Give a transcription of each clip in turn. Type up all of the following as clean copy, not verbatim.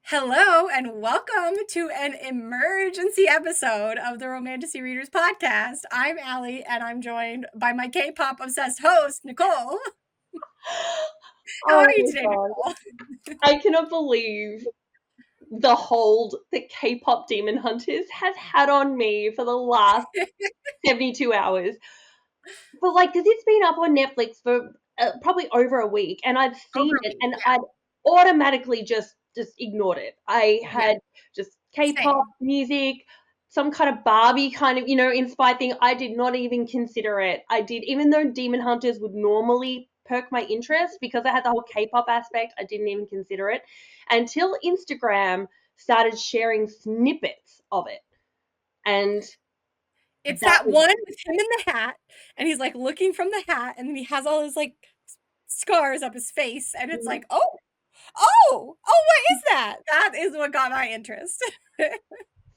Hello and welcome to an emergency episode of the Romantasy Readers podcast. I'm Allie and I'm joined by my K-pop obsessed host, Nicole. How Oh are you my today, god. Nicole? I cannot believe the hold that K-pop Demon Hunters has had on me for the last 72 hours. But because it's been up on Netflix for probably over a week, and I'd Over seen a it week. and I'd automatically just ignored it. I Yeah, had just K-pop same. music, some kind of Barbie kind of, inspired thing. I did not even consider it. I did, even though Demon Hunters would normally perk my interest because I had the whole K-pop aspect, I didn't even consider it until Instagram started sharing snippets of it. And It's that that was one with him in the hat, and he's like looking from the hat, and then he has all his like scars up his face, and it's like, what is that? That is what got my interest.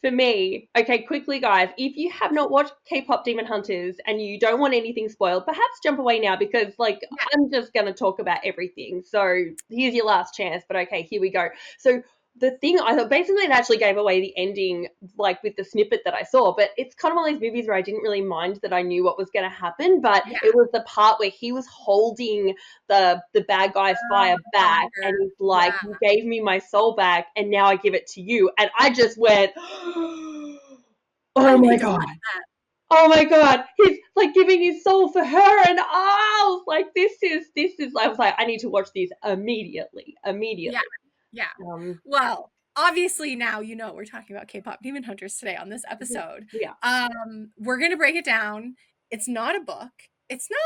for me. Okay, quickly, guys, if you have not watched K-pop Demon Hunters and you don't want anything spoiled, perhaps jump away now because, Yeah. I'm just gonna talk about everything. So here's your last chance. But okay, here we go. So the thing I thought basically it actually gave away the ending, with the snippet that I saw. But it's kind of one of these movies where I didn't really mind that I knew what was going to happen. But Yeah. it was the part where he was holding the bad guy's fire back, and Fire. he's like, Yeah. "You gave me my soul back, and now I give it to you." And I just went, What "Oh have he my done? god." Oh my god, he's like giving his soul for her, and I was like, this is. I was like, I need to watch these immediately, Yeah. immediately. Yeah. Um, Well, obviously now you know we're talking about K-pop Demon Hunters today on this episode. yeah. We're gonna break it down. It's not a book. It's not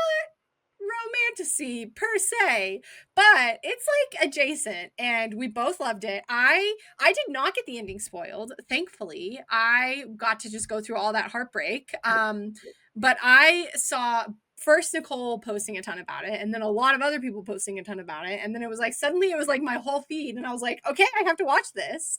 romantasy per se, but it's like adjacent, and we both loved it. I did not get the ending spoiled, thankfully. I got to just go through all that heartbreak. But I saw first Nicole posting a ton about it, and then a lot of other people posting a ton about it, and then it was like suddenly it was like my whole feed, and I was like, okay, I have to watch this,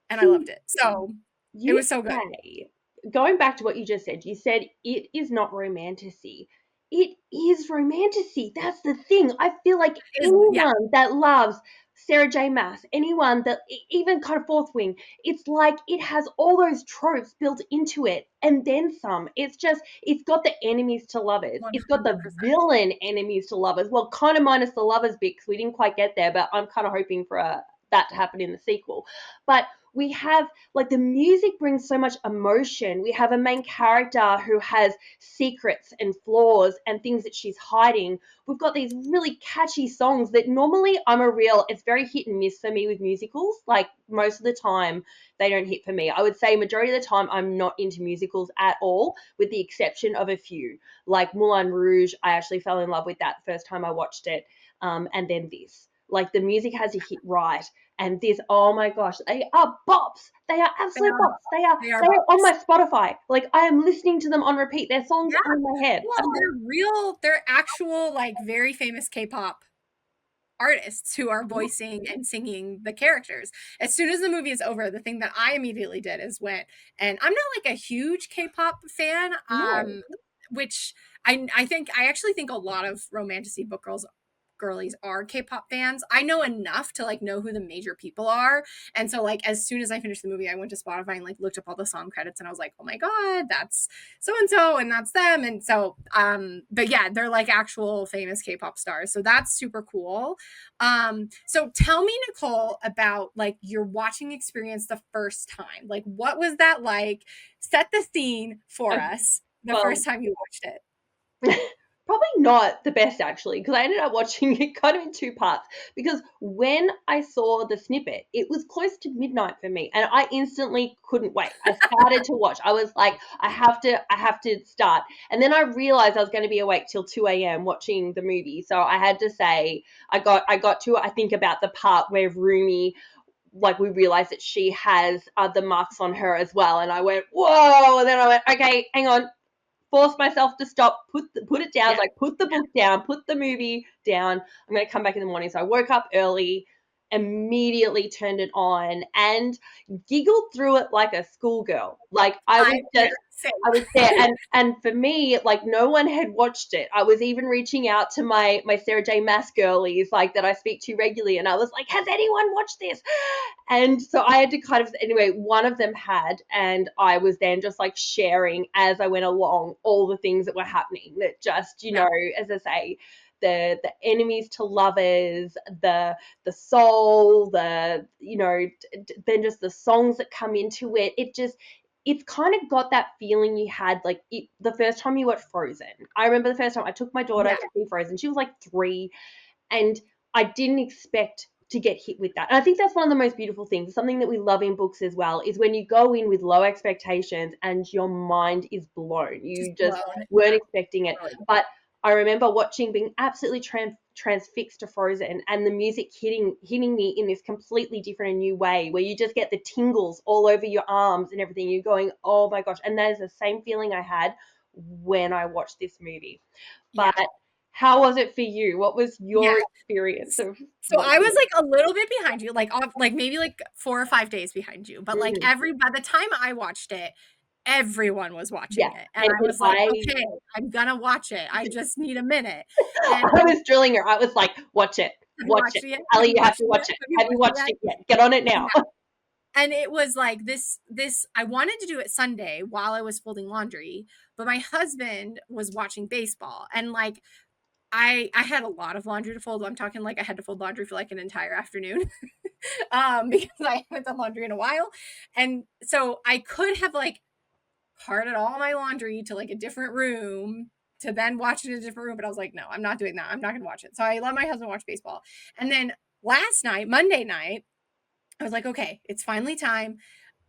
and I See, loved it. So it you was so good. say, going back to what you said it is not romantasy. It is romantasy. That's the thing. I feel like It is, yeah, anyone that loves Sarah J. Maas, anyone that even kind of Fourth Wing, it's like it has all those tropes built into it and then some. It's got the enemies to lovers. It's got the 100%. villain enemies to lovers. Well, kind of minus the lovers bit because we didn't quite get there, but I'm kind of hoping for that to happen in the sequel. But we have the music brings so much emotion. We have a main character who has secrets and flaws and things that she's hiding. We've got these really catchy songs that normally it's very hit and miss for me with musicals. Like most of the time they don't hit for me. I would say majority of the time I'm not into musicals at all, with the exception of a few. Like Moulin Rouge, I actually fell in love with that the first time I watched it. And then this. Like the music has to hit right, and this, oh my gosh, they are bops. They are They absolute are bops. They are they are they are on bops. my Spotify. Like I am listening to them on repeat. Their songs Yeah. are in my head. Well, they're actual, like, very famous K-pop artists who are voicing and singing the characters. As soon as the movie is over, the thing that I immediately did is went, and I'm not like a huge K-pop fan, No. which I actually think a lot of romantasy book girlies are K-pop fans. I know enough to like know who the major people are. And so like as soon as I finished the movie, I went to Spotify and like looked up all the song credits, and I was like, "Oh my god, that's so and so and that's them." And so but yeah, they're like actual famous K-pop stars. So that's super cool. So tell me, Nicole, about like your watching experience the first time. Like what was that like? Set the scene for Okay, us the well, first time you watched it. probably not the best actually, because I ended up watching it kind of in two parts. Because when I saw the snippet, it was close to midnight for me, and I instantly couldn't wait. I started to watch. I was like, I have to start. And then I realized I was going to be awake till 2 a.m. watching the movie, so I had to say I got to, I think, about the part where Rumi, like, we realized that she has the marks on her as well, and I went, whoa. And then I went, okay, hang on, forced myself to stop, put it down, Yeah. like put the book down, put the movie down. I'm going to come back in the morning. So I woke up early, immediately turned it on and giggled through it like a schoolgirl. Like Yeah, I was same. there, and for me, like no one had watched it. I was even reaching out to my Sarah J. Maas girlies, like that I speak to regularly, and I was like, "Has anyone watched this?" And so I had to kind of anyway. One of them had, and I was then just like sharing as I went along all the things that were happening. That just Yeah, as I say, the enemies to lovers, the soul, then just the songs that come into it. It's kind of got that feeling you had like the first time you watched Frozen. I remember the first time I took my daughter yeah, to see Frozen. She was like 3, and I didn't expect to get hit with that. And I think that's one of the most beautiful things. Something that we love in books as well is when you go in with low expectations and your mind is blown. just You just blown. weren't Yeah, expecting it. totally. But I remember watching, being absolutely transfixed to Frozen, and the music hitting me in this completely different and new way, where you just get the tingles all over your arms and everything. You're going, oh my gosh! And that is the same feeling I had when I watched this movie. But Yeah, how was it for you? What was yeah. your experience of So I watching was it? like a little bit behind you, like off, like maybe like 4 or 5 days behind you. But like Mhm. every by the time I watched it, everyone was watching Yeah, it, and I and was like, okay, I'm gonna watch it. I just need a minute. And I was drilling her. I was like, have you watch it. watched it yet? Have Ali, you you have watched to it yet? watch it. Have you Have you watched it watched yet? it yet? Get on it now. Yeah. And it was like this I wanted to do it Sunday while I was folding laundry, but my husband was watching baseball, and like I had a lot of laundry to fold. I'm talking like I had to fold laundry for like an entire afternoon. Because I haven't done laundry in a while. And so I could have like carted all my laundry to like a different room to then watch it in a different room, but I was like, no, I'm not doing that. I'm not gonna watch it. So I let my husband watch baseball. And then last night, Monday night, I was like, okay, it's finally time.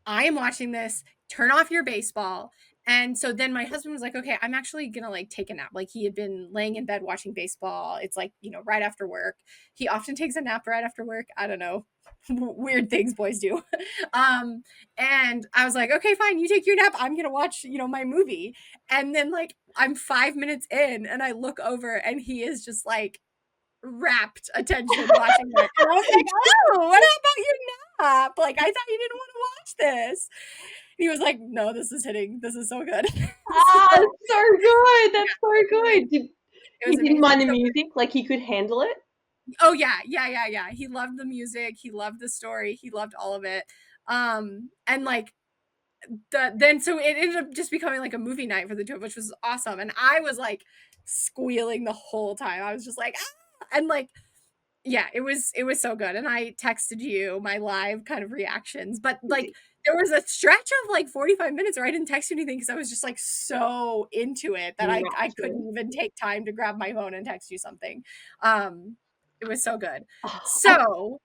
I am watching this. Turn off your baseball. And so then my husband was like, okay, I'm actually going to like take a nap. Like he had been laying in bed watching baseball. It's like, right after work. He often takes a nap right after work. I don't know. Weird things boys do. um and I was like, okay, fine, you take your nap. I'm going to watch, my movie. And then like I'm 5 minutes in and I look over and he is just like rapt attention watching it. And I was like, oh, what about your nap? Like, I thought you didn't want to watch this. And he was like, no, this is hitting. This is so good. Ah, So, that's so good. That's so it was, good. it He was didn't amazing. mind the So, music, like he could handle it. oh yeah, yeah, yeah, yeah. He loved the music. He loved the story. He loved all of it. And like then so it ended up just becoming like a movie night for the two, which was awesome. And I was like squealing the whole time. I was just like, ah! And like yeah, it was so good, and I texted you my live kind of reactions, but, like, there was a stretch of, like, 45 minutes where I didn't text you anything because I was just, like, so into it that I Rapture. couldn't even take time to grab my phone and text you something. Um, it was so good. Oh, So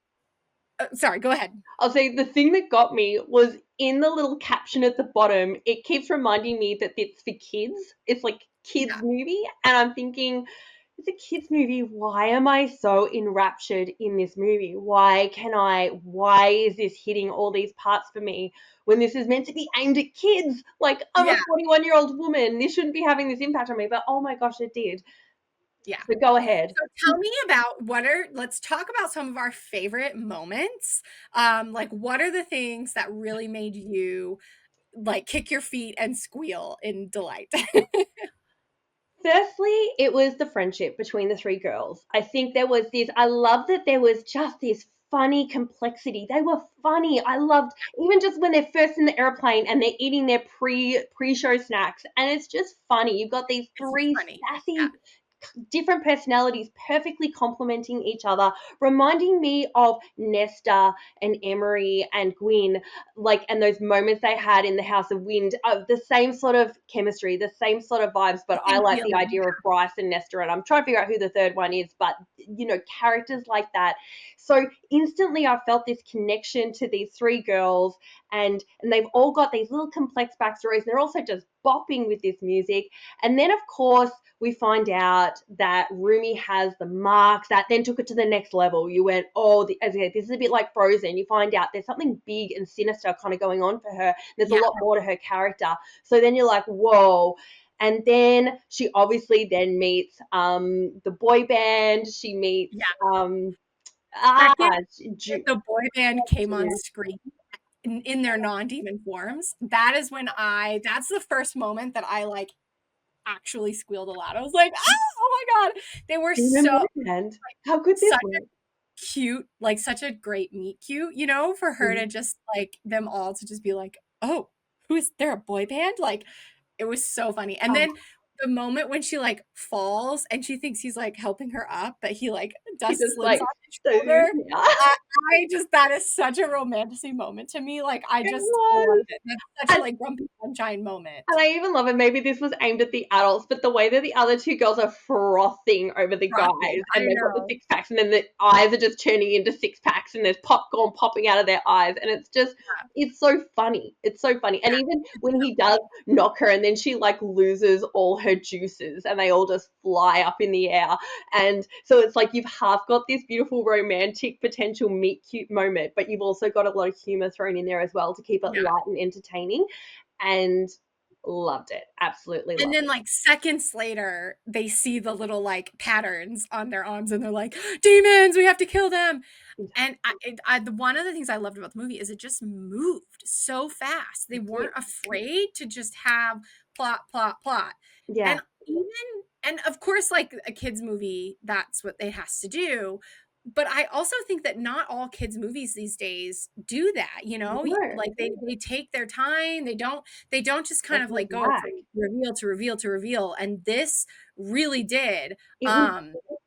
sorry, go ahead. I'll say the thing that got me was in the little caption at the bottom. It keeps reminding me that it's for kids. It's like kids Yeah, movie, and I'm thinking, it's a kids movie. Why am I so enraptured in this movie? Why is this hitting all these parts for me when this is meant to be aimed at kids? Like, I'm a yeah, 41-year-old woman. This shouldn't be having this impact on me, but oh my gosh, it did. yeah. So go ahead. So tell me about let's talk about some of our favorite moments. Like what are the things that really made you like kick your feet and squeal in delight? Firstly, it was the friendship between the 3 girls. I think there was this, I love that there was just this funny complexity. They were funny. I loved even just when they're first in the airplane and they're eating their pre-show snacks, and it's just funny. You've got these It's just three funny. Yeah. sassy different personalities perfectly complementing each other, reminding me of Nesta and Emery and Gwyn, like, and those moments they had in the House of Wind, the same sort of chemistry, the same sort of vibes. But I Same like the feeling. idea of Bryce and Nesta, and I'm trying to figure out who the third one is, but characters like that. So instantly, I felt this connection to these 3 girls, and they've all got these little complex backstories. And they're also just bopping with this music, and then of course we find out that Rumi has the marks that then took it to the next level. You went, oh, as I said, this is a bit like Frozen. You find out there's something big and sinister kind of going on for her. There's a Yeah. lot more to her character. So then you're like, whoa. And then she obviously then meets the boy band. She meets Yeah. um, Ah, Second that Ju- the boy band came on Ju- screen in their non-demon forms, that is when that's the first moment that I like actually squealed aloud. I was like, oh my god, they were Demon so Boyfriend. How could this such a work? cute, like such a great meet cute, you know, for her to Mm. just like them all to just be like, oh, who is there a boy band? Like it was so funny. And Oh, then the moment when she like falls and she thinks he's like helping her up, but he like he dust just slips like on his so shoulder. yeah. I, I just that is such a romantic moment to me. Like I It just was. loved it. That's such a And like grumpy sunshine moment. And I even love it. Maybe this was aimed at the adults, but the way that the other two girls are frothing over the Frosting. guys, I and they've got the know. six packs, and then the eyes are just turning into six packs, and there's popcorn popping out of their eyes, and it's just, it's so funny. It's so funny. And Yeah, even it's when so he does funny. knock her, and then she like loses all her juices, and they all just fly up in the air. And so it's like you've half got this beautiful romantic potential meet cute moment, but you've also got a lot of humor thrown in there as well to keep it Yeah. light and entertaining. And loved it. Absolutely And loved then, like, seconds later, they see the little, like, patterns on their arms, and they're like, "Demons, we have to kill them." it. And the one of the things I loved about the movie is it just moved so fast. They Yeah. weren't afraid to just have plot, plot, plot. Yeah. And even and of course, like a kids movie, that's what it has to do. But I also think that not all kids movies these days do that, you know? No, Like they take their time. They don't just they kind of hold like go back. from reveal to reveal to reveal. And this really did. It was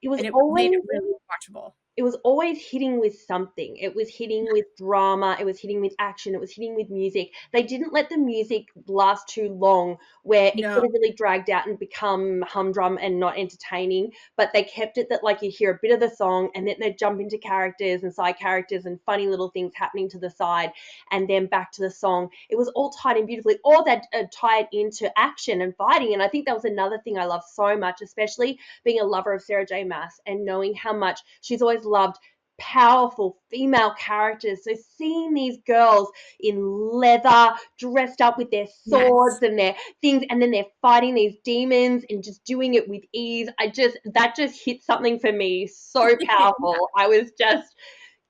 it was And it made it always really watchable. it was always hitting with something. It was hitting with drama, it was hitting with action, it was hitting with music. They didn't let the music last too long where it No. could have really dragged out and become humdrum and not entertaining, but they kept it that like you hear a bit of the song and then they jump into characters and side characters and funny little things happening to the side and then back to the song. It was all tied in beautifully, or that tied into action and fighting. And I think that was another thing I love so much, especially being a lover of Sarah J. Maas and knowing how much she's always loved powerful female characters. So seeing these girls in leather, dressed up with their Yes. swords and their things, and then they're fighting these demons and just doing it with ease. That just hit something for me so powerful. I was just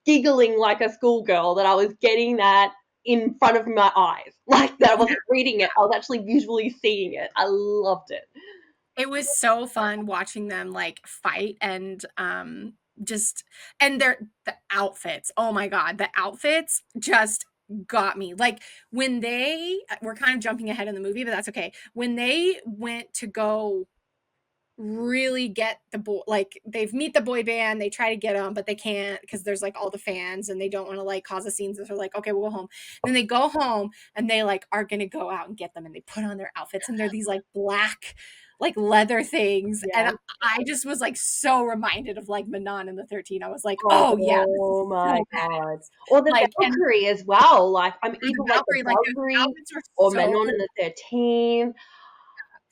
giggling like a schoolgirl that I was getting that in front of my eyes. Like that I Yeah. wasn't reading it, I was actually visually seeing it. I loved it. It was so fun watching them, like, fight and, just and the outfits, oh my god, the outfits just got me, like, when we're kind of jumping ahead in the movie, but that's okay. When they went to go really get the boy, like, they meet the boy band, they try to get them, but they can't because there's, like, all the fans, and they don't wanna, like, cause a scene, so they're like, "Okay, we'll go home." Then they go home, and they, like, are gonna go out and get them, and they put on their outfits, and they're these, like, black, like, leather things, and Yes. I just was, like, so reminded of, like, Manon and the 13. I was like, "Oh, yeah, this is Oh my so god. badass." Or the Like, and Valkyrie as well. Like I'm or either the like the Valkyrie, like, those Valkyrie outfits are or so Manon cool, and the 13.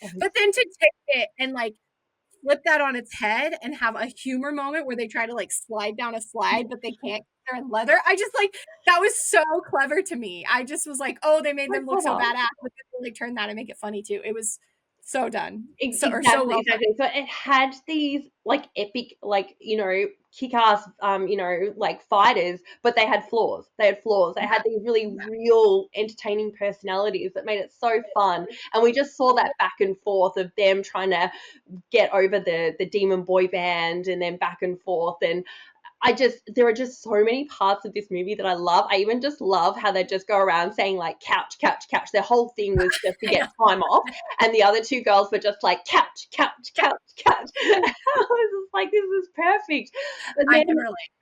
It was but then to take it and, like, flip that on its head and have a humor moment where they try to, like, slide down a slide, but they can't 'cause they're in leather. I just, like that was so clever to me. I just was like, "Oh, they made so them look so clever. badass, but then they, like, turn that and make it funny too." It was so done. So Exactly, well done. exactly. So it had these like epic, like, kick-ass, like fighters, but they had flaws. They had flaws. They Yeah, had these really yeah. real, entertaining personalities that made it so fun. And we just saw that back and forth of them trying to get over the demon boy band and then back and forth. And there are just so many parts of this movie that I love. I even just love how they just go around saying like couch, couch, couch. Their whole thing was just to I know. get time off, and the other two girls were just like couch, couch, Yeah, couch, couch. I was just like, this is perfect. But I then, can relate.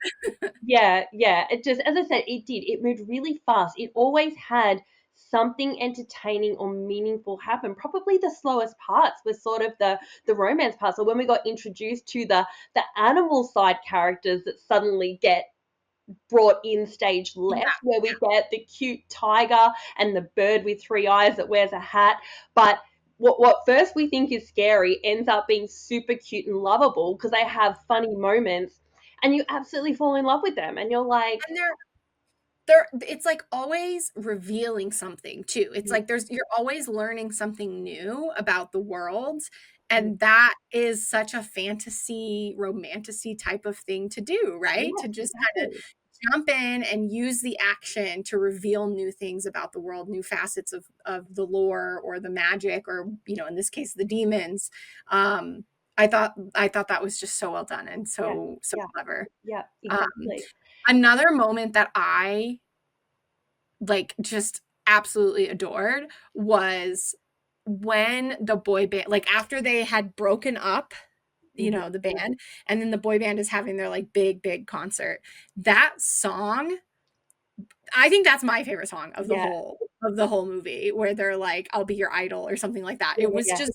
yeah, yeah, it just, as I said, it did. It moved really fast. It always had something entertaining or meaningful happen. Probably the slowest parts were sort of the romance parts, or when we got introduced to the animal side characters that suddenly get brought in stage Yeah, left, where we get the cute tiger and the bird with three eyes that wears a hat. But what first we think is scary ends up being super cute and lovable because they have funny moments, and you absolutely fall in love with them, and you're like, and they're it's, like, always revealing something too. It's like you're always learning something new about the world, And that is such a fantasy, romantasy type of thing to do, right? Yeah, To just kind of exactly. jump in and use the action to reveal new things about the world, new facets of the lore or the magic, or, in this case, the demons. Um, I thought that was just so well done and Yeah, so yeah, clever. yeah, Um, exactly. Another moment that I like just absolutely adored was when the boy band, like after they had broken up, Mhm. the band, and then the boy band is having their like big concert. That song, I think that's my favorite song Yeah, of the whole movie, where they're like, "I'll be your idol" or something like that. yeah, It was yeah. just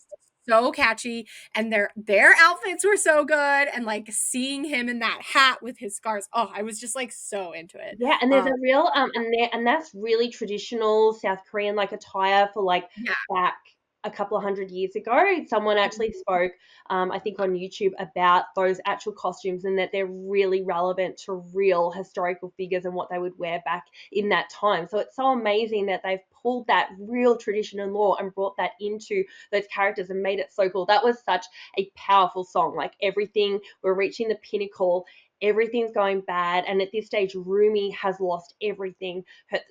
so catchy, and their outfits were so good, and like seeing him in that hat with his scars. Oh, I was just like so into it. Yeah, and there's Um, a real and that's really traditional South Korean like attire for like yeah. back a couple of hundred years ago. Someone actually Mhm. spoke, I think on YouTube about those actual costumes and that they're really relevant to real historical figures and what they would wear back in that time. So it's so amazing that they've pulled that real tradition and law and brought that into those characters and made it so cool. That was such a powerful song. Like everything, we're reaching the pinnacle, everything's going bad, and at this stage Rumi has lost everything.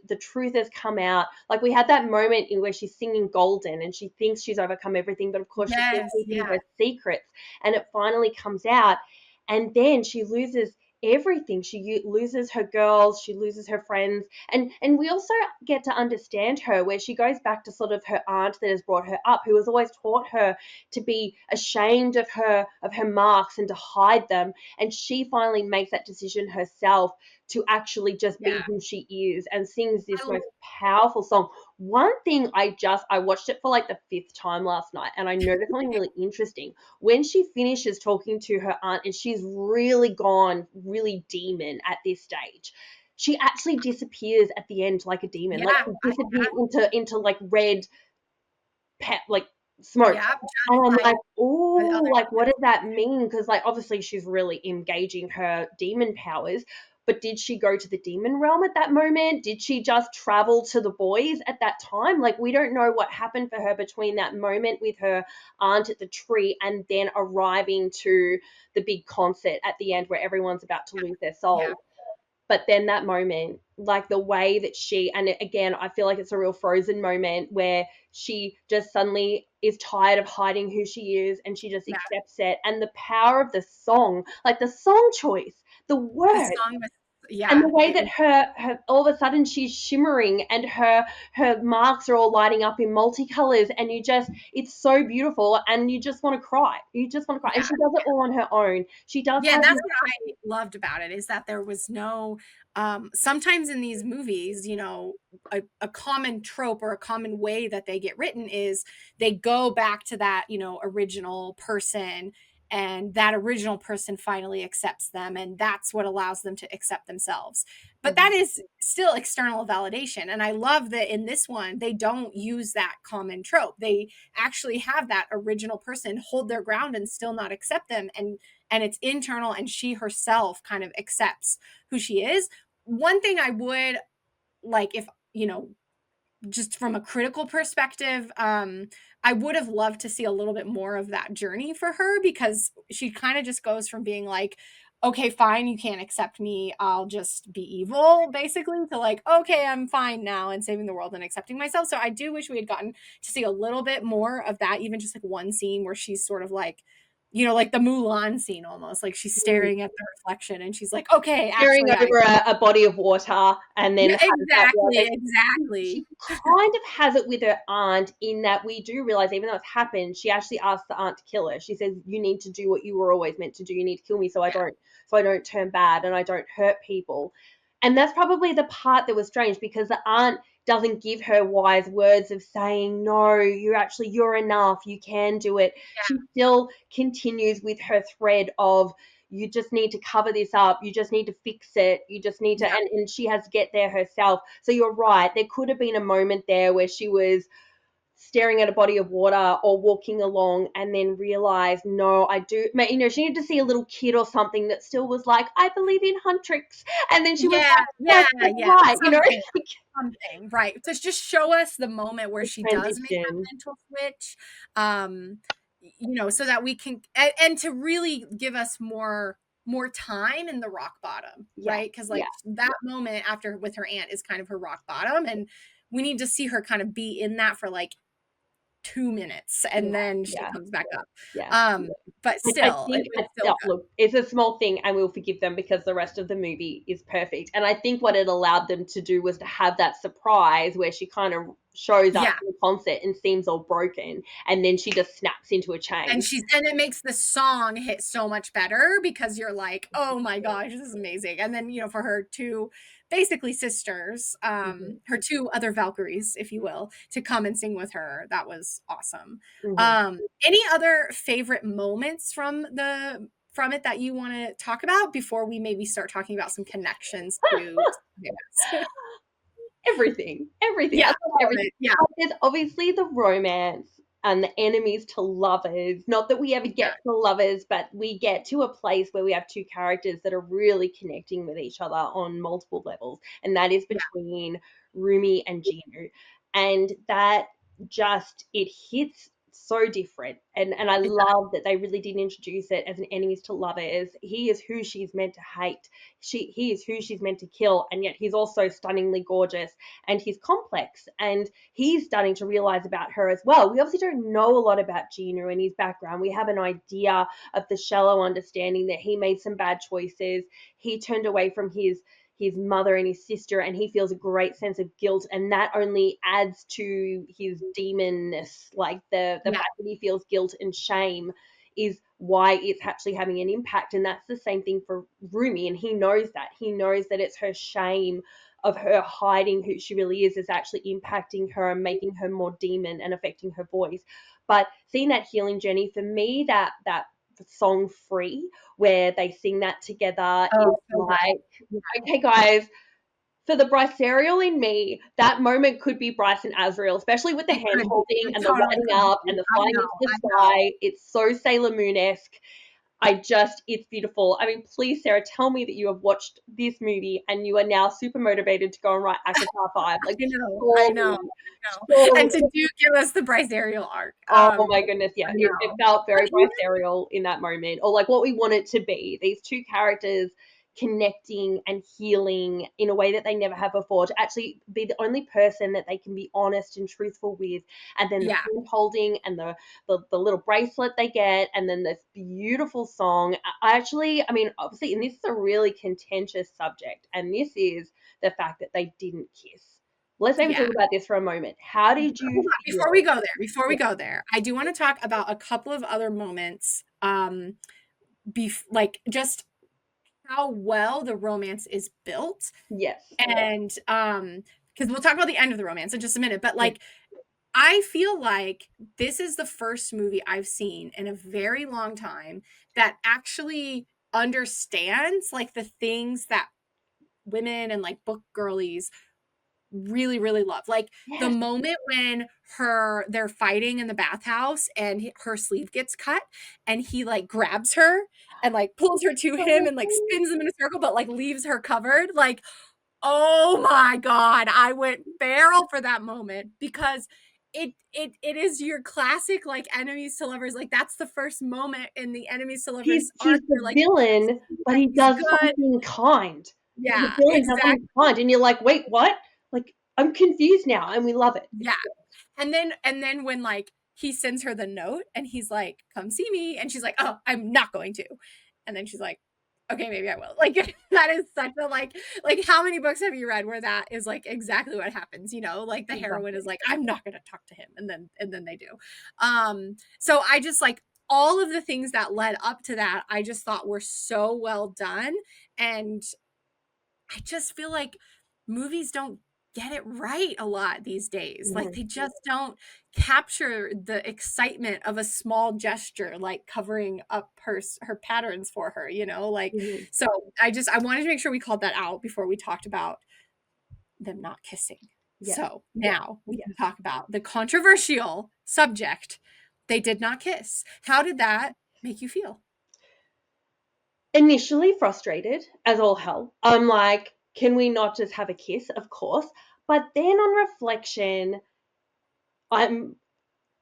The truth has come out. Like we had that moment in where she's singing Golden and she thinks she's overcome everything, but of course she's been Yes, keeping yeah, her secrets, and it finally comes out, and then she loses everything. She loses her girls, she loses her friends, and we also get to understand her, where she goes back to sort of her aunt that has brought her up, who has always taught her to be ashamed of her marks and to hide them, and she finally makes that decision herself to actually just be yeah. who she is and sings I this l most powerful song. One thing I watched it for like the fifth time last night, and I noticed something really interesting. When she finishes talking to her aunt and she's really gone really demon at this stage, she actually disappears at the end like a demon. Yeah, Like she disappears into like red like smoke. yeah, And just I'm like, like the oh, other like what demons. does that mean? Because like obviously she's really engaging her demon powers. But did she go to the demon realm at that moment? Did she just travel to the boys at that time? Like we don't know what happened for her between that moment with her aunt at the tree and then arriving to the big concert at the end where everyone's about to lose their Yeah, souls. But then that moment, like the way that and again, I feel like it's a real Frozen moment where she just suddenly is tired of hiding who she is and she just yeah. accepts it. And the power of the song, like the song choice, the The words, song was, and the yeah, way it that was, her all of a sudden she's shimmering and her marks are all lighting up in multicolors, and it's so beautiful and you just want to cry. You just want to cry. And yeah. she does it all on her own. She does Yeah, have that's this. what I loved about it, is that there was no sometimes in these movies, a common trope or a common way that they get written is they go back to that, original person, and that original person finally accepts them, and that's what allows them to accept themselves. But that is still external validation, and I love that in this one they don't use that common trope. They actually have that original person hold their ground and still not accept them, and it's internal, and she herself kind of accepts who she is. One thing I would like, if just from a critical perspective, I would have loved to see a little bit more of that journey for her, because she kind of just goes from being like, okay, fine, you can't accept me, I'll just be evil, basically, to like, okay, I'm fine now and saving the world and accepting myself. So I do wish we had gotten to see a little bit more of that, even just like one scene where she's sort of like, like the Mulan scene, almost like she's Mhm. staring at the reflection and she's like, okay, Staring actually, I, over a body of water and then yeah, has that exactly, realization. She exactly. kind of has it with her aunt in that we do realize, even though it's happened, she actually asks the aunt to kill her. She says, "You need to do what you were always meant to do. You need to kill me Yeah, so I don't turn bad and I don't hurt people." And that's probably the part that was strange, because the aunt doesn't give her wise words of saying, "No, you're enough. You can do it." She still continues with her thread of, you just need to cover this up, you just need to fix it, you just need to, yeah. and she has to get there herself. So you're right, there could have been a moment there where she was staring at a body of water or walking along and then realized, no, I do, she needed to see a little kid or something that still was like, I believe in huntrix, and then she was Yeah, like, yeah, that's yeah, right, something, right. So just show us the moment where the she does make that transition. mental switch. Um, so that we can, and to really give us more time in the rock bottom, Yeah, right? Because like yeah, that moment after with her aunt is kind of her rock bottom, and we need to see her kind of be in that for like 2 minutes, yeah, and then she yeah, comes back up. yeah. But I still, it think, was still good. look, it's a small thing and we'll forgive them because the rest of the movie is perfect. And I think what it allowed them to do was to have that surprise where she kind of shows up Yeah. to the concert and seems all broken. And then she just snaps into a change. And it makes the song hit so much better because you're like, oh my gosh, this is amazing. And then, for her two basically sisters, Mm-hmm. her two other Valkyries, if you will, to come and sing with her, that was awesome. Mm-hmm. Any other favorite moments from it that you want to talk about before we maybe start talking about some connections to yes. Everything, everything. I Yeah, love all of everything. it. Yeah, But there's obviously the romance and the enemies to lovers. Not that we ever yeah, get to lovers, but we get to a place where we have two characters that are really connecting with each other on multiple levels, and that is yeah, between Rumi and Gino. And that just it hits so different, and I it does. love that they really did introduce it as an enemies to lovers. He is who she's meant to hate, he is who she's meant to kill, and yet he's also stunningly gorgeous, and he's complex, and he's starting to realize about her as well. We obviously don't know a lot about Gino and his background. We have an idea of the shallow understanding that he made some bad choices. He turned away from his mother and his sister, and he feels a great sense of guilt, and that only adds to his demonness. Like the Yeah, fact that he feels guilt and shame is why it's actually having an impact. And that's the same thing for Rumi, and he knows that. He knows that it's her shame of her hiding who she really is actually impacting her and making her more demon and affecting her voice. But seeing that healing journey for me, that song Free, where they sing that together, is oh, so good. like, Yeah, okay, guys, for the Bryce in me, that moment could be Bryce and Azrael, especially with the it hand could be. holding It and the totally running could up be. and the I flying know, into the I know. sky. It's so Sailor Moon esque. It's beautiful. I mean, please, Sarah, tell me that you have watched this movie and you are now super motivated to go and write Akatar 5. Like, I know, surely, I know. surely. And to do give us the Bryce Ariel arc. Oh my goodness, yeah. I It know. felt But very even Bryce Ariel in that moment, or like what we want it to be. These two characters connecting and healing in a way that they never have before, to actually be the only person that they can be honest and truthful with. And then the yeah, hand holding and the little bracelet they get, and then this beautiful song. I mean, obviously, and this is a really contentious subject, and this is the fact that they didn't kiss. Let's maybe talk yeah. about this for a moment. How did you Hold on, feel? before we Yeah. go there, I do want to talk about a couple of other moments, like just how well the romance is built, Yes. and because we'll talk about the end of the romance in just a minute, but Mm. like I feel like this is the first movie I've seen in a very long time that actually understands like the things that women and like book girlies really really love, like the Yes. moment when they're fighting in the bathhouse and her sleeve gets cut and he like grabs her and like pulls her to him and like spins them in a circle but like leaves her covered, like oh my god, I went feral for that moment because it is your classic like enemies to lovers, like that's the first moment in the enemies to lovers He's arc the where like villain, but he he's does good. something kind. The Yeah, villain does exactly. something kind, and you're like, wait, what? Like, I'm confused now, and we love it. Yeah. And then when like he sends her the note and he's like, "Come see me," and she's like, "Oh, I'm not going to," and then she's like, "Okay, maybe I will." Like that is such a like how many books have you read where that is like exactly what happens? Like the heroine is Exactly. like, "I'm not going to talk to him," and then they do. So I just like all of the things that led up to that, I just thought were so well done, and I just feel like movies don't get it right a lot these days. Like Mhm, they just don't capture the excitement of a small gesture like covering up her patterns for her, like mhm. so I wanted to make sure we called that out before we talked about them not kissing. Yes, So, yes, now we yes. can talk about the controversial subject. They did not kiss. How did that make you feel? Initially frustrated as all hell. I'm like, can we not just have a kiss? Of course. But then on reflection, I'm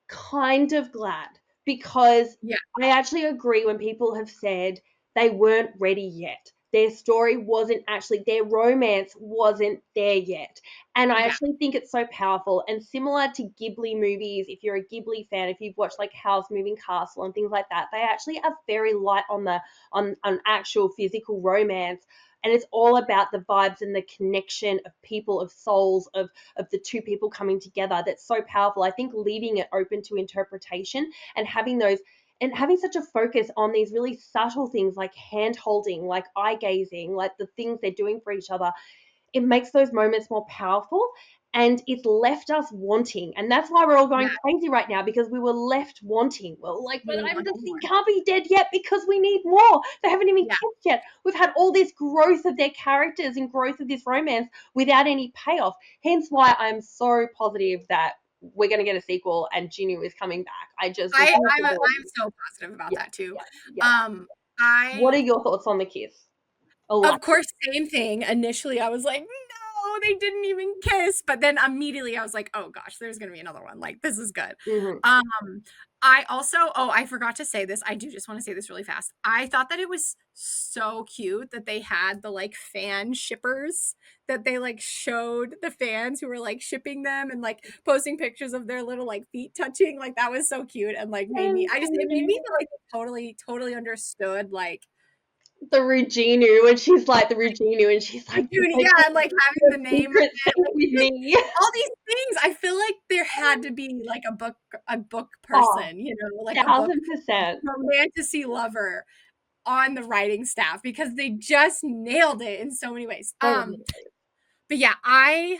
kind of glad because Yeah. I actually agree when people have said they weren't ready yet. Their story wasn't actually, their romance wasn't there yet. And I Yeah. actually think it's so powerful. And similar to Ghibli movies, if you're a Ghibli fan, if you've watched like Howl's Moving Castle and things like that, they actually are very light on on actual physical romance. And it's all about the vibes and the connection of people, of souls, of the two people coming together. That's so powerful. I think leaving it open to interpretation and having those and having such a focus on these really subtle things like hand holding, like eye gazing, like the things they're doing for each other, it makes those moments more powerful, and it's left us wanting. And that's why we're all going Yeah. crazy right now, because we were left wanting. We're like, but We I'm wanted just, more. he can't be dead yet because we need more. They haven't even Yeah. kissed yet. We've had all this growth of their characters and growth of this romance without any payoff. Hence why I'm so positive that we're going to get a sequel and Jinu is coming back. I just refuse to I'm believe. so positive about Yeah, that too. yeah, yeah. Um, What are I your thoughts on the kiss? Of Alexis. course, same thing. Initially, I was like, no, they didn't even kiss. But then immediately I was like, oh gosh, there's going to be another one. Like, this is good. Mm-hmm. I also, oh, I forgot to say this. I do just want to say this really fast. I thought that it was so cute that they had the like fan shippers, that they like showed the fans who were like shipping them and like posting pictures of their little like feet touching. Like, that was so cute and like made me, it made me feel like totally understood like The Reginu, when she's like the Reginu, and she's like, Judy, like yeah, and like having the name of secret it, thing like with just me. all these things. I feel like there had to be like a book Oh, person, you know, like a book 1000%. romantasy lover on the writing staff because they just nailed it in so many ways. So many. But yeah, I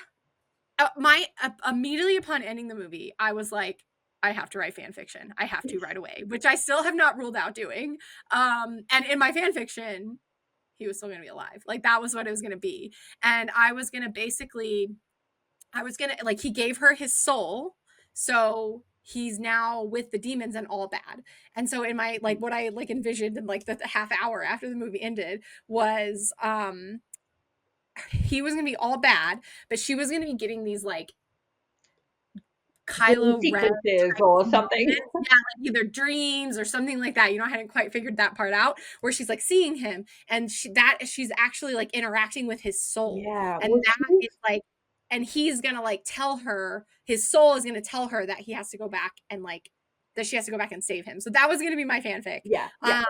my immediately upon ending the movie, I was like, I have to write fan fiction. I have to right away, which I still have not ruled out doing. And in my fan fiction, he was still going to be alive. Like that was what it was going to be. And I was going to basically, I was going to, like, he gave her his soul. So he's now with the demons and all bad. And so in my, like, what I like envisioned in like the half hour after the movie ended was, he was going to be all bad, but she was going to be getting these like Dream Kylo Ren sequences type or something. moments. Yeah, like either dreams or something like that. You know, I hadn't quite figured that part out where she's like seeing him and she's actually like interacting with his soul. Yeah. And Was that she? is like, and he's gonna like tell her, his soul is gonna tell her that he has to go back and like that she has to go back and save him. So that was gonna be my fanfic. Yeah, yeah.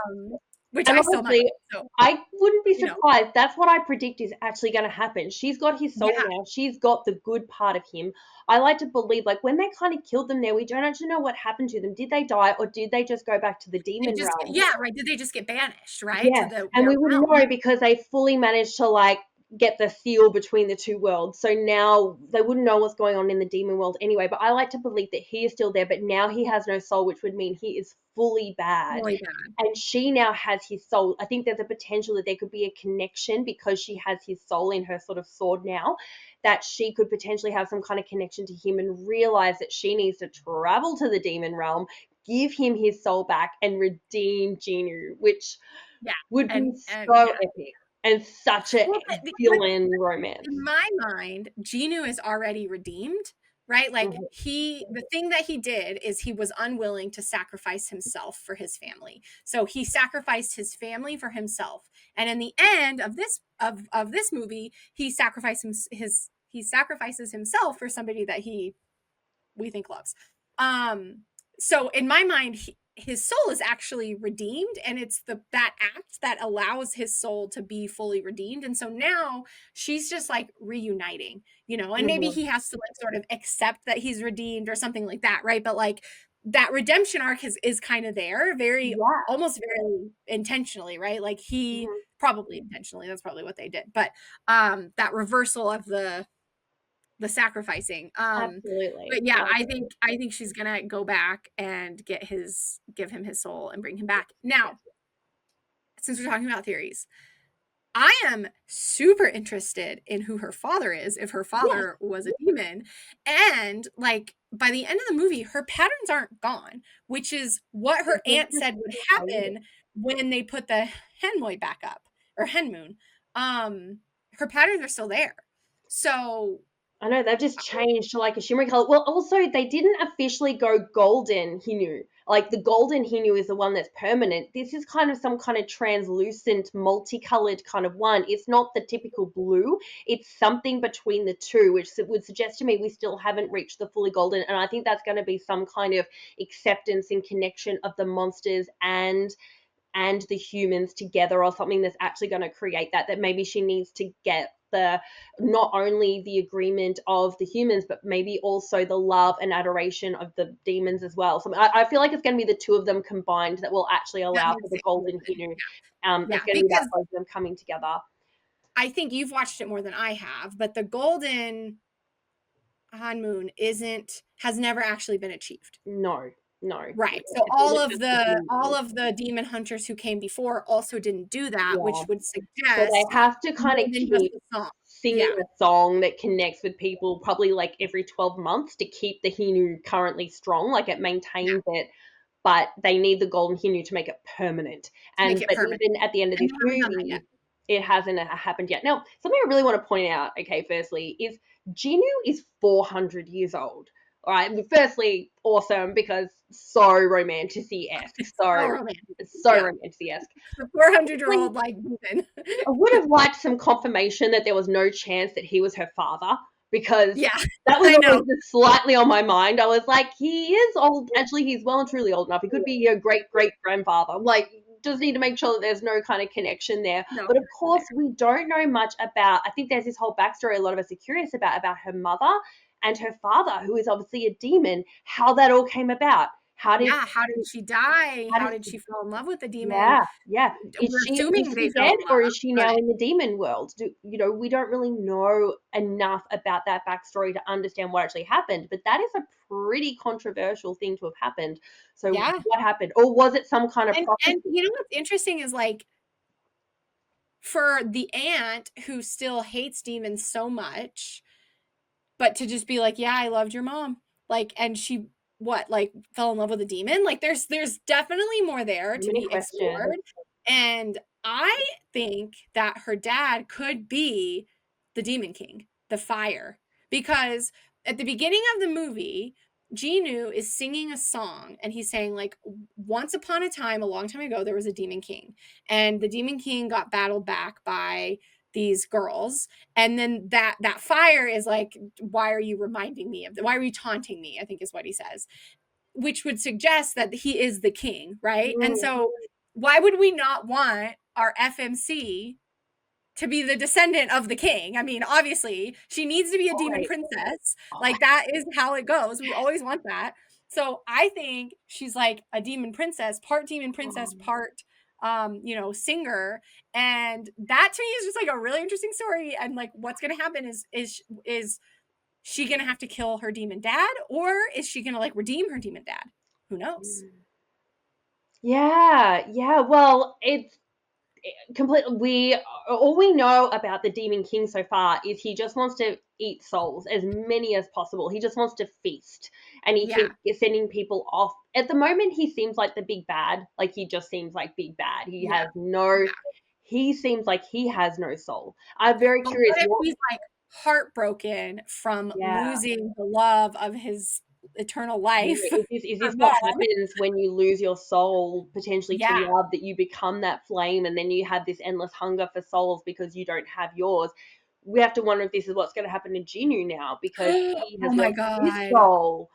Which And I still might honestly, write. So, I wouldn't be you know, surprised. That's what I predict is actually going to happen. She's got his soul yeah. now. She's got the good part of him. I like to believe, like, when they kind of killed them there, we don't actually know what happened to them. Did they die or did they just go back to the They demon just realm? yeah, right. Did they just get banished, right? To Yeah, the and their we would realm. know because they fully managed to like get the seal between the two worlds. So now they wouldn't know what's going on in the demon world anyway. But I like to believe that he is still there, but now he has no soul, which would mean he is fully bad. Really bad. And she now has his soul. I think there's a potential that there could be a connection because she has his soul in her sort of sword now, that she could potentially have some kind of connection to him and realize that she needs to travel to the demon realm, give him his soul back, and redeem Genu, which Yeah. would be And so yeah. epic and such a Well, but villain romance. in my mind, Genu is already redeemed, right? Like Mhm. the thing that he did is he was unwilling to sacrifice himself for his family. So he sacrificed his family for himself. And in the end of this movie, he sacrificed he sacrifices himself for somebody that we think loves. So in my mind, his soul is actually redeemed, and it's that act that allows his soul to be fully redeemed. And so now she's just like reuniting, you know, and maybe Mhm. he has to like sort of accept that he's redeemed or something like that, right? But like that redemption arc is kind of there, very Yeah. almost very intentionally, right? Like he Mhm. probably intentionally, that's probably what they did. But that reversal of the sacrificing. Absolutely. But yeah, Like, I think she's gonna go back and give him his soul and bring him back. yes. Now, since we're talking about theories, I am super interested in who her father is, if her Yes. father was a demon. And like by the end of the movie, her patterns aren't gone, which is what her This aunt is said would crazy. happen when they put the Henmoy back up or Hen Moon. Her patterns are still there. So I know they've just changed to like a shimmery color. Well, also they didn't officially go golden Hinu. Like the golden Hinu is the one that's permanent. This is kind of some kind of translucent, multicolored kind of one. It's not the typical blue. It's something between the two, which would suggest to me we still haven't reached the fully golden. And I think that's going to be some kind of acceptance and connection of the monsters and the humans together, or something that's actually going to create that maybe she needs to get the not only the agreement of the humans but maybe also the love and adoration of the demons as well. So I feel like it's going to be the two of them combined that will actually That allow for makes the it golden golden. Hinu. Yeah, It's going to be that because both of them coming together. I think you've watched it more than I have, but the golden honeymoon isn't has never actually been achieved. No, no, Right. So it's all just the all humans. of the demon hunters who came before also didn't do that, Yeah, which would so they suggest have to kind more of than just keep a song. singing Yeah. a song that connects with people probably like every 12 months to keep the Hinu currently strong, like it Yeah. maintains it, but they need the golden Hinu to make it permanent. To make And it but permanent. even at the end of And this they haven't done that yet. movie, it hasn't happened yet. Now, something I really want to point out, okay, firstly, is Jinu is 400 years old. All right, firstly, awesome because so romantasy esque, So romantic. so Yeah. romantasy esque. The 400-year-old like demon. I would have liked some confirmation that there was no chance that he was her father, because Yeah. that was I know. always just slightly on my mind. I was like, he is old. Actually, he's well and truly old enough. He could be your great great grandfather. I'm like, just need to make sure that there's no kind of connection there. No But of connection course, there. we don't know much about. I think there's this whole backstory a lot of us are curious about her mother and her father, who is obviously a demon. How that all came about. How did Yeah, how did she die? how How did did she fall in love with the demon? yeah, yeah. We're assuming Is they she fell dead, in or love, is she but now in the demon world? We don't really know enough about that backstory to understand what actually happened. But that is a pretty controversial thing to have happened. So yeah. what happened, or was it some kind of And prophecy? you know what's interesting is like for the aunt who still hates demons so much, but to just be like, "Yeah, I loved your mom." Like, and she what, like fell in love with a demon? Like there's definitely more there So to many be questions. explored. And I think that her dad could be the Demon King, the fire. Because at the beginning of the movie, Genu is singing a song and he's saying, like, once upon a time, a long time ago, there was a Demon King. And the Demon King got battled back by these girls, and then that fire is like, why are you reminding me of why are you taunting me, I think is what he says, which would suggest that he is the king, right? And Mm, so why would we not want our FMC to be the descendant of the king? I mean, obviously, she needs to be a demon right. princess. Like that is how it goes. We always want that. So I think she's like a demon princess, part singer. And that to me is just like a really interesting story. And like what's gonna happen is she gonna have to kill her demon dad, or is she gonna like redeem her demon dad? Who knows? Yeah, yeah. Well, it's completely we all we know about the demon king so far is he just wants to eat souls, as many as possible. He just wants to feast, and he Yeah. keeps sending people off. At the moment he seems like the big bad. Like he just seems like big bad. Yeah. No, Yeah. he seems like he has no soul. I'm very But curious what if what. he's like heartbroken from Yeah. losing the love of his eternal life? Yeah, is Her this what mom. happens when you lose your soul potentially to Yeah. love, that you become that flame and then you have this endless hunger for souls because you don't have yours? We have to wonder if this is what's going to happen to Ginu now, because he Oh has my lost his god. soul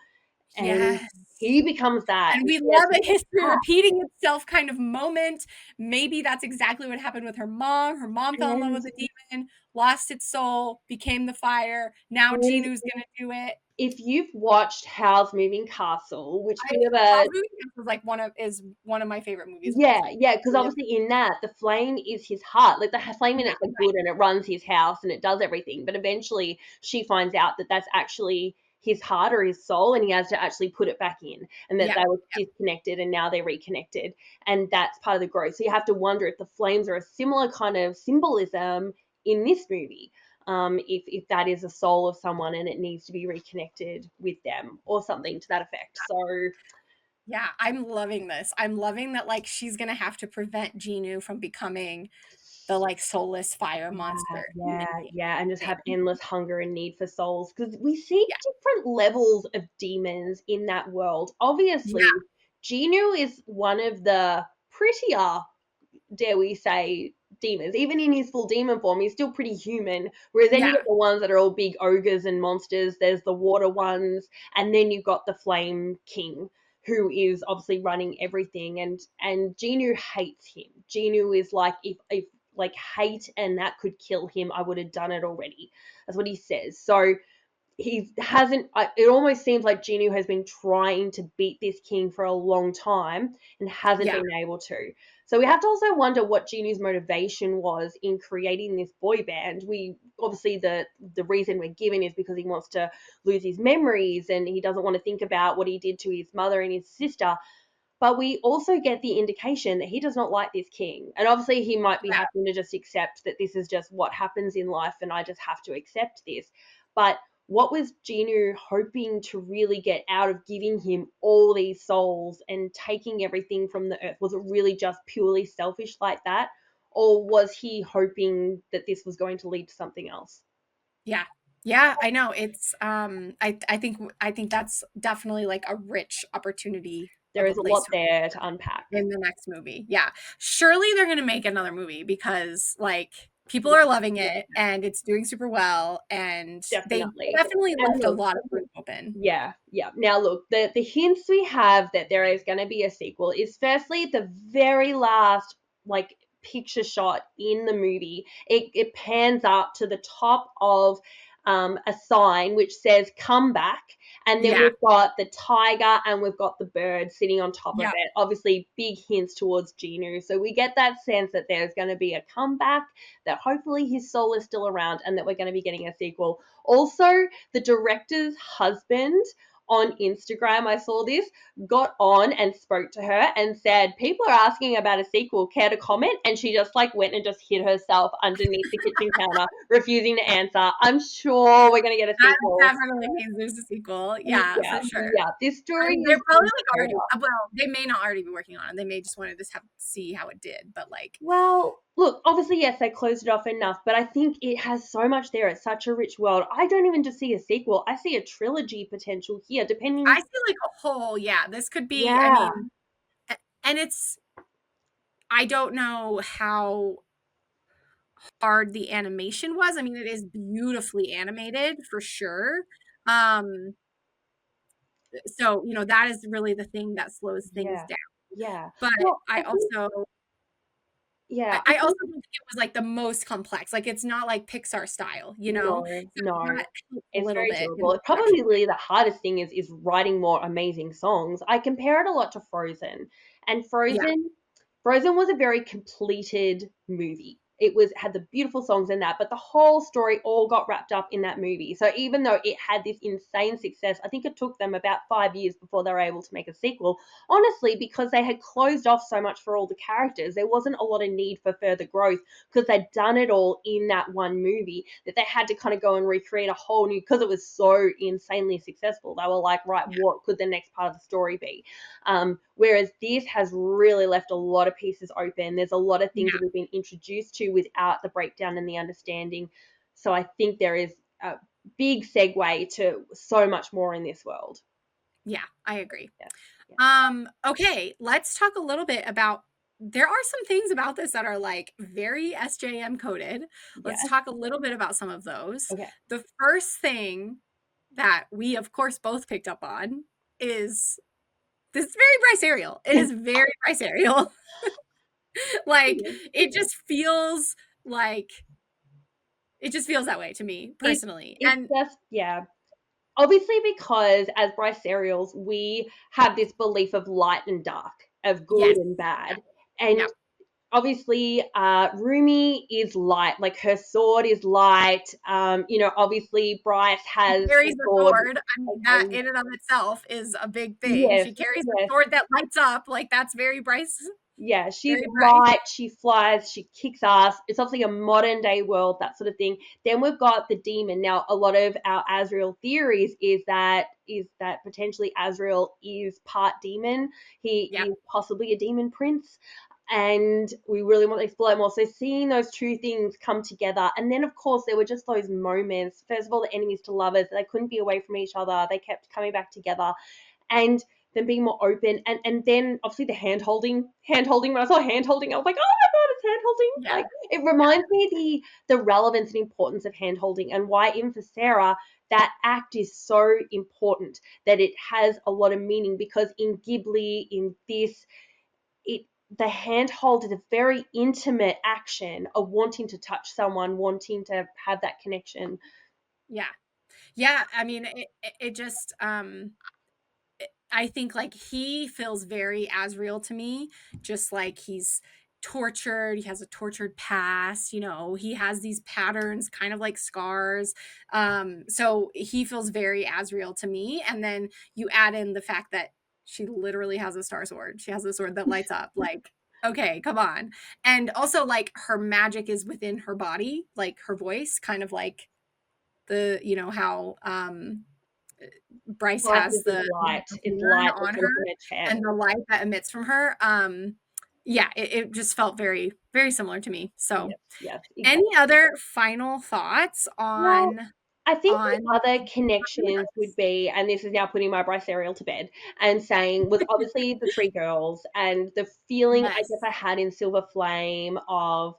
and Yes. he becomes that, And and we he has love to a get history back. repeating itself kind of moment. Maybe that's exactly what happened with her mom. Her mom fell in love And, with the demon, lost its soul, became the fire. Now and Ginu's gonna do it. if you've watched Howl's Moving Castle, which bit of House a Moving was like one of my favorite movies of all yeah, time. yeah, because Really, obviously in that the flame is his heart. Like the flame in yeah, it's like right. good and it runs his house and it does everything. But eventually she finds out that that's actually his heart or his soul, and he has to actually put it back in, and that Yeah. they were disconnected and now they're reconnected, and that's part of the growth. So you have to wonder if the flames are a similar kind of symbolism in this movie. If that is a soul of someone and it needs to be reconnected with them or something to that effect. So Yeah, I'm loving this. I'm loving that like she's gonna have to prevent Genu from becoming the like soulless fire Yeah, monster yeah, demon king yeah, and just thing. have endless hunger and need for souls because we see Yeah. different levels of demons in that world. Obviously, Yeah. Genu is one of the prettier, dare we say, demons. Even in his full demon form, he's still pretty human. Whereas then you Yeah. get the ones that are all big ogres and monsters. There's the water ones, and then you've got the Flame King, who is obviously running everything. And Genu hates him. Genu is like, if like hate and that could kill him, I would have done it already. That's what he says. So he hasn't, it almost seems like Genu has been trying to beat this king for a long time and hasn't Yeah. been able to. So we have to also wonder what Genu's motivation was in creating this boy band. We obviously, the reason we're given is because he wants to lose his memories and he doesn't want to think about what he did to his mother and his sister. But we also get the indication that he does not like this king. And obviously, he might be Yeah. having to just accept that this is just what happens in life and I just have to accept this. But what was Genu hoping to really get out of giving him all these souls and taking everything from the earth? Was it really just purely selfish like that? Or was he hoping that this was going to lead to something else? Yeah. Yeah, I know. It's I think that's definitely like a rich opportunity There of a is a place lot to there to unpack. in the next movie. Yeah. Surely they're going to make another movie because like people Yeah, are loving it and it's doing super well and they definitely. definitely And left a look, lot of room open. yeah, yeah. Now, look, the hints we have that there is going to be a sequel is firstly the very last like picture shot in the movie. It pans up to the top of a sign which says "Come back," and then Yeah. we've got the tiger and we've got the bird sitting on top of Yeah. it. Obviously, big hints towards Genu. So we get that sense that there's going to be a comeback, that hopefully his soul is still around, and that we're going to be getting a sequel. Also, the director's husband on Instagram, I saw this, got on and spoke to her and said, "People are asking about a sequel, care to comment?" And she just like went and just hid herself underneath the kitchen counter, refusing to answer. I'm sure we're going to get a That sequel. definitely means there's a sequel. Yeah, for Yeah, sure. yeah. This story They're is probably going to like go already up. well, they may not already be working on it. They may just want to just have see how it did, but like Well, look, obviously, yes, they closed it off enough, but I think it has so much there. It's such a rich world. I don't even just see a sequel. I see a trilogy potential here, I depending. see like a whole, yeah, this could be, I Yeah, mean, and it's I don't know how hard the animation was. I mean, it is beautifully animated for sure. Um, so, that is really the thing that slows things yeah, down. yeah. But Well, I I think, also yeah, I I also think don't think it was like the most complex. Like it's not like Pixar style, no, So no. that helps a It's little very bit in doable. the production. Probably the hardest thing is writing more amazing songs. I compare it a lot to Frozen, and Yeah. Frozen was a very completed movie. It was had the beautiful songs in that, but the whole story all got wrapped up in that movie. So even though it had this insane success, I think it took them about 5 years before they were able to make a sequel. Honestly, because they had closed off so much for all the characters, there wasn't a lot of need for further growth because they'd done it all in that one movie that they had to kind of go and recreate a whole new because it was so insanely successful. They were like, right, what could the next part of the story be? Whereas this has really left a lot of pieces open. There's a lot of things Yeah. that we've been introduced to without the breakdown and the understanding. So I think there is a big segue to so much more in this world. Yeah, I agree. Yeah. Yeah. Okay, let's talk a little bit about there are some things about this that are like very SJM coded. Let's Yeah. talk a little bit about some of those. Okay. The first thing that we of course both picked up on is this is very Bryce Ariel. It is very Bryce Ariel. Like it just feels like it just feels that way to me It personally. it's And just, yeah. Obviously, because as Bryce serials, we have this belief of light and dark, of good yes. and Yeah. bad. And Yeah. obviously, Rumi is light, like her sword is light. Obviously, Bryce She has carries a the sword. sword. I mean, that Okay, in and of itself is a big thing. yes, She carries a yes. sword that lights up. Like that's very Bryce. Yeah, she's Very Bryce. light, she flies, she kicks ass. It's obviously a modern day world, that sort of thing. Then we've got the demon. Now, a lot of our Azrael theories is that potentially Azrael is part demon. He Yep. is possibly a demon prince. and we really want to explore it more. So seeing those two things come together, and then of course there were just those moments. First of all, the enemies to lovers, they couldn't be away from each other. They kept coming back together, and then being more open, and then obviously the hand holding. When I saw hand holding, I was like, oh my god, it's hand holding. Yeah. Like it Yeah. reminds me the relevance and importance of hand holding, and why even for Sarah that act is so important, that it has a lot of meaning, because in Ghibli, in this, it the handhold is a very intimate action of wanting to touch someone, wanting to have that connection. Yeah. Yeah. I mean, it just, I think like he feels very as real to me, just like he's tortured, he has a tortured past, you know, he has these patterns kind of like scars. So he feels very as real to me. And then you add in the fact that she literally has a star sword. She has a sword that lights up. Like, okay, come on. And also like her magic is within her body, like her voice, kind of like the, you know, how Bryce Life has is the light. It's microphone light that on comes her from her chest. and the light that emits from her. Yeah, it just felt very, very similar to me. So, Yes, yes, any exactly. other final thoughts Well, I think on the other connections would Hunters? be, and this is now putting my Bryce Ariel to bed, and saying, was obviously the three girls, and the feeling I guess Yes, I had in Silver Flame of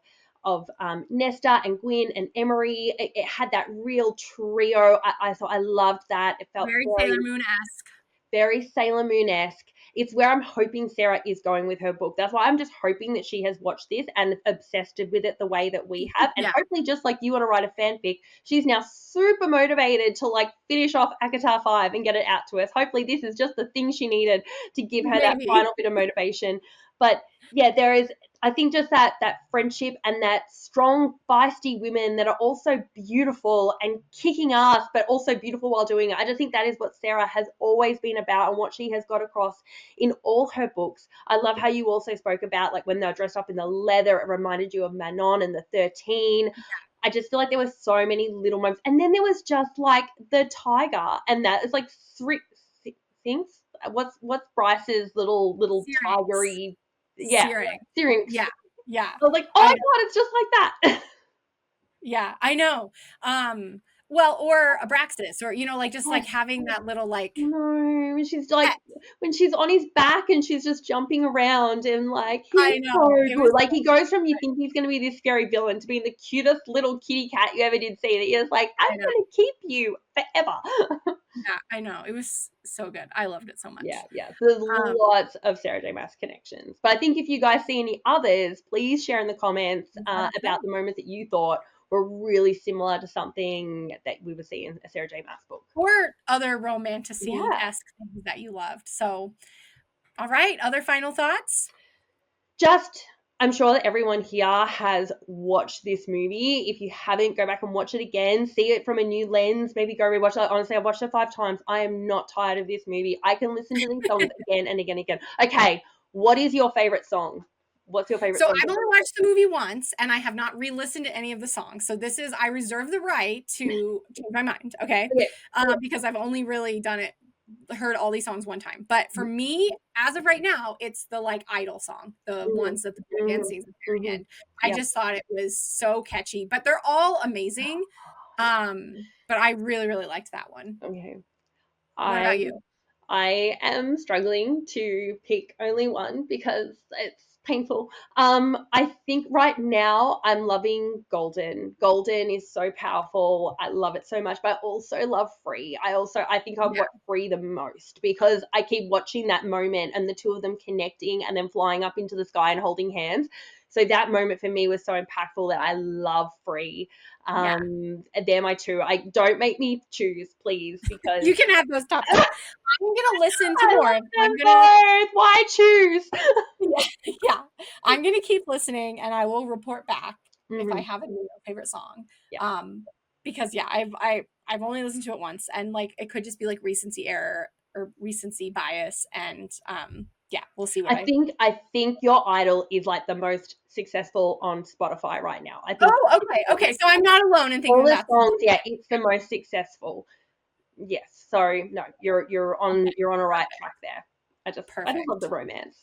Nesta and Gwyn and Emery. It had that real trio. I thought I loved that. It felt very Sailor very, Moon esque. very Sailor Moon esque. It's where I'm hoping Sarah is going with her book. That's why I'm just hoping that she has watched this and obsessed with it the way that we have. And Yeah, hopefully, just like you want to write a fanfic, she's now super motivated to like finish off Akatar 5 and get it out to us. Hopefully, this is just the thing she needed to give her that maybe. final bit of motivation. But yeah, there is, I think, just that friendship and that strong, feisty women that are also beautiful and kicking ass, but also beautiful while doing it. I just think that is what Sarah has always been about, and what she has got across in all her books. I love how you also spoke about like when they're dressed up in the leather, it reminded you of Manon and the 13. I just feel like there were so many little moments, and then there was just like the tiger, and that is like three things. What's Bryce's little Syrinx. tigery? Yeah, Syrinx. syrinx. Yeah, yeah. I was like, oh I my know. god, it's just like that. Yeah, I know. Well, or Abraxas, or you know, like just like Yes. having that little like No, when she's like, pet. when she's on his back and she's just jumping around, and like he's I so know. It was good. Like he goes from you think he's going to be this scary villain to being the cutest little kitty cat you ever did see. That you're just like, I'm I know. going to keep you forever. Yeah, I know. It was so good. I loved it so Yeah, much. yeah. So there's Um, lots of Sarah J. Maas connections. But I think if you guys see any others, please share in the comments let us about know. the moments that you thought were really similar to something that we would see in a Sarah J. Maas book. Or other romantasy Yeah. esque things that you loved. So, all right. Other final thoughts? Just, I'm sure that everyone here has watched this movie. If you haven't, go back and watch it again, see it from a new lens, maybe go rewatch it. Honestly, I've watched it 5 times. I am not tired of this movie. I can listen to these songs again and again and again. Okay, what is your favorite song? What's your favorite So song? I've only watched the movie once, and I have not re-listened to any of the songs. So this is I reserve the right to change my mind. Okay, Okay. because I've only really done it, heard all these songs one time. But for me, as of right now, it's the like Idol song, the Mm-hmm. ones that the boy band sings at the Mm-hmm. very end. I Yeah. just thought it was so catchy, but they're all amazing. But I really, really liked that one. Okay. What I about you? I am struggling to pick only one because it's painful. I think right now I'm loving Golden. Golden is so powerful. I love it so much, but I also love Free. I think I've Yeah, watched Free the most because I keep watching that moment and the two of them connecting and then flying up into the sky and holding hands. So that moment for me was so impactful that I love Free. yeah. They're my two. I don't make me choose, please, because You can have those top two. I'm gonna listen to I more. love them I'm gonna both. Why choose? Yeah, yeah. I'm gonna keep listening and I will report back if I Hmm. have a new favorite song. Yeah. Um, because yeah, I've only listened to it once and like it could just be like recency error or recency bias and yeah, we'll see what I think your idol is like the most successful on Spotify right now. I think Oh, okay. Okay. So I'm not alone in all thinking the that's songs, yeah, it's the most successful. Yes. So no, you're okay, on a got right it. track there. I just love the Perfect. romance.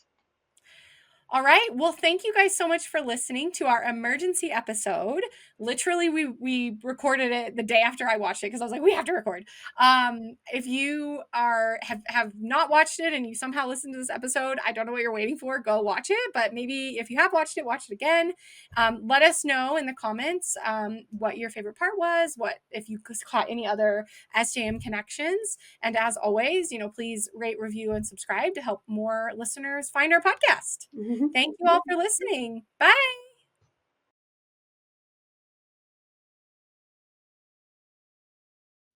All right. Well, thank you guys so much for listening to our emergency episode. Literally, we recorded it the day after I watched it because I was like, we have to record. If you have not watched it and you somehow listened to this episode, I don't know what you're waiting for. Go watch it. But maybe if you have watched it, watch it again. Let us know in the comments what your favorite part was. What if you caught any other SJM connections. And as always, please rate, review, and subscribe to help more listeners find our podcast. Thank you all for listening. Bye.